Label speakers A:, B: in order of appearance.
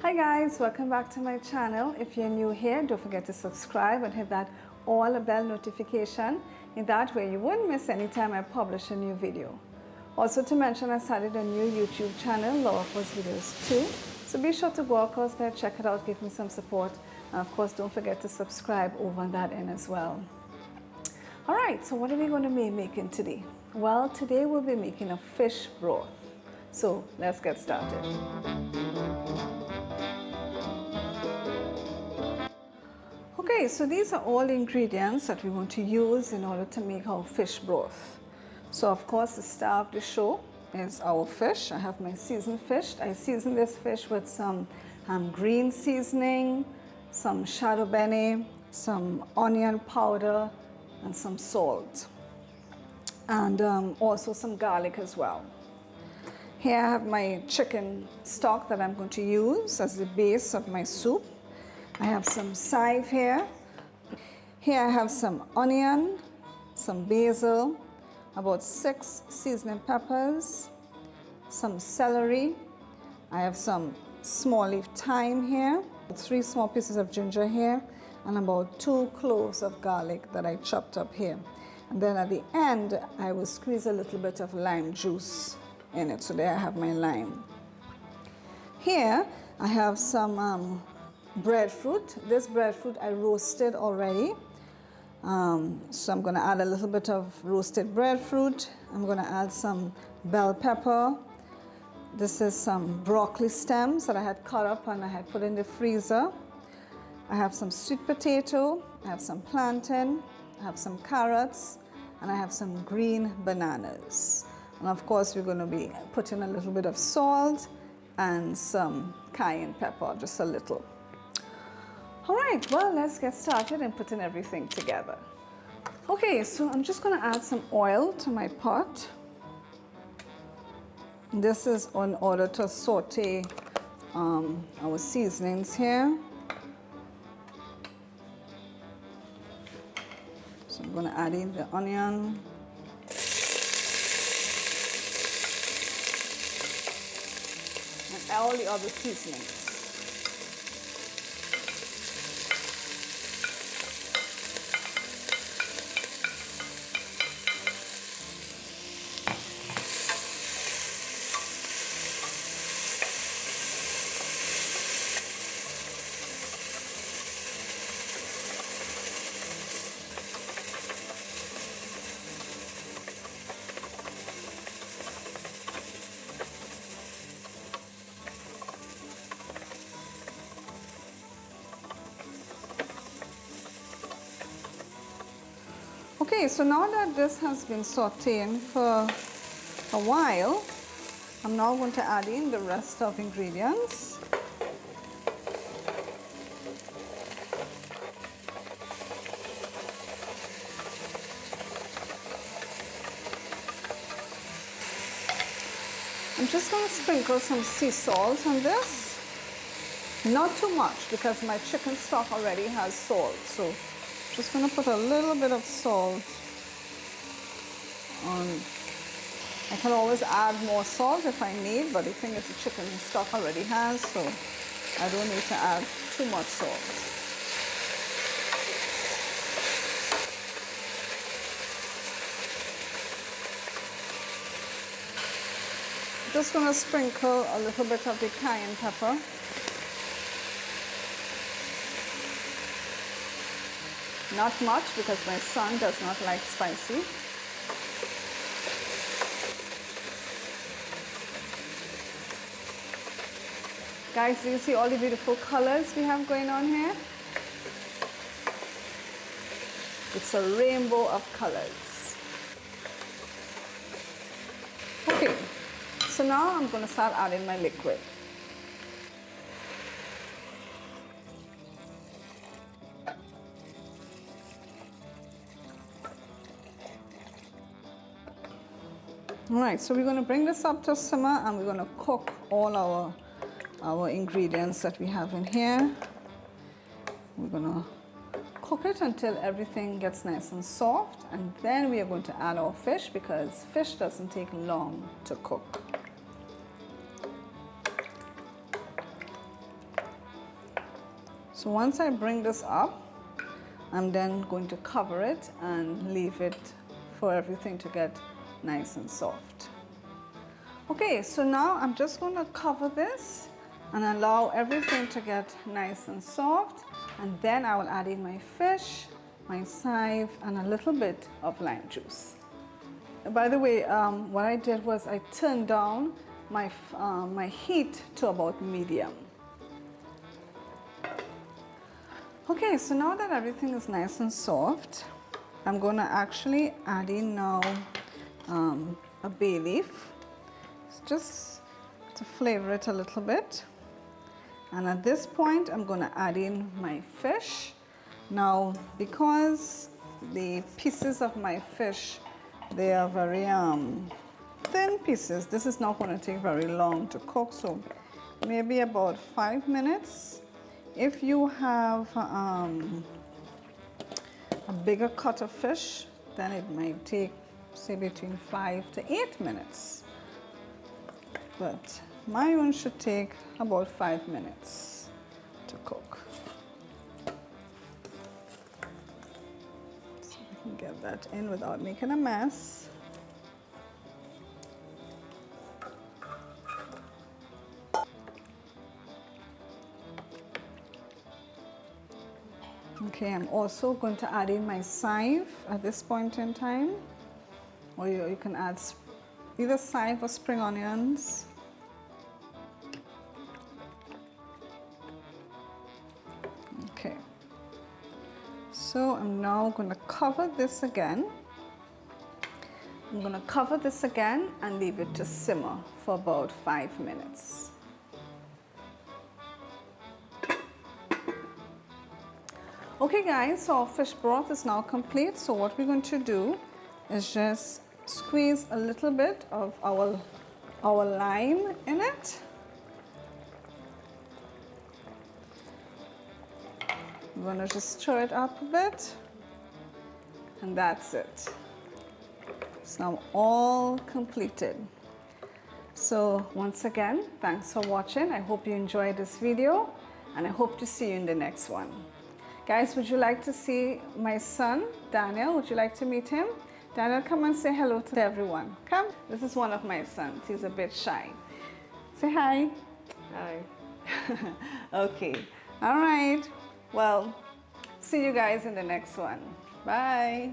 A: Hi guys, welcome back to my channel. If you're new here, don't forget to subscribe and hit that all bell notification. In that way you won't miss any time I publish a new video. Also to mention, I started a new YouTube channel, Laura Fordesvideos Videos too. So be sure to go across there, check it out, give me some support. And of course, don't forget to subscribe over on that end as well. Alright, so what are we going to be making today? Well, today we'll be making a fish broth. So let's get started. Okay, so these are all ingredients that we want to use in order to make our fish broth. So of course the star of the show is our fish. I have my seasoned fish. I season this fish with some green seasoning, some shadow bene, some onion powder, and some salt. And also some garlic as well. Here I have my chicken stock that I'm going to use as the base of my soup. I have some chive here. Here I have some onion, some basil, about 6 seasoning peppers, some celery. I have some small leaf thyme here, 3 small pieces of ginger here, and about 2 cloves of garlic that I chopped up here. And then at the end, I will squeeze a little bit of lime juice in it. So there I have my lime. Here I have some breadfruit. This breadfruit I roasted already. So I'm going to add a little bit of roasted breadfruit. I'm going to add some bell pepper. This is some broccoli stems that I had cut up and I had put in the freezer. I have some sweet potato. I have some plantain. I have some carrots. And I have some green bananas. And of course we're going to be putting a little bit of salt and some cayenne pepper, just a little. All right, well, let's get started and putting everything together. Okay, so I'm just going to add some oil to my pot. This is in order to saute our seasonings here. So I'm going to add in the onion. And all the other seasonings. Okay, so now that this has been sauteing for a while, I'm now going to add in the rest of ingredients. I'm just going to sprinkle some sea salt on this. Not too much because my chicken stock already has salt. So just going to put a little bit of salt on. I can always add more salt if I need, but the thing is the chicken stock already has, so I don't need to add too much salt. Just going to sprinkle a little bit of the cayenne pepper. Not much because my son does not like spicy. Guys, do you see all the beautiful colors we have going on here? It's a rainbow of colors. Okay, so now I'm going to start adding my liquid. All right, so we're going to bring this up to simmer and we're going to cook all our ingredients that we have in here. We're going to cook it until everything gets nice and soft, and then we are going to add our fish because fish doesn't take long to cook. So once I bring this up, I'm then going to cover it and leave it for everything to get nice and soft. Okay, so now I'm just going to cover this and allow everything to get nice and soft, and then I will add in my fish, my chive, and a little bit of lime juice. By the way, what I did was I turned down my heat to about medium. Okay, so now that everything is nice and soft, I'm going to actually add in now a bay leaf, just to flavor it a little bit. And at this point, I'm going to add in my fish. Now, because the pieces of my fish, they are very thin pieces, this is not going to take very long to cook, so maybe about 5 minutes. If you have a bigger cut of fish, then it might take, say, between 5 to 8 minutes. But my one should take about 5 minutes to cook. So I can get that in without making a mess. Okay, I'm also going to add in my chive at this point in time, or you can add either chive or spring onions. Okay, so I'm now going to cover this again. I'm going to cover this again and leave it to simmer for about 5 minutes. Okay guys, so our fish broth is now complete. So what we're going to do is just squeeze a little bit of our lime in it. We're going to just stir it up a bit, and that's it. It's now all completed. So once again, thanks for watching. I hope you enjoyed this video, and I hope to see you in the next one. Guys, would you like to see my son, Daniel? Would you like to meet him? Daniel, come and say hello to everyone. Come. This is one of my sons. He's a bit shy. Say hi.
B: Hi.
A: Okay. All right. Well, see you guys in the next one. Bye.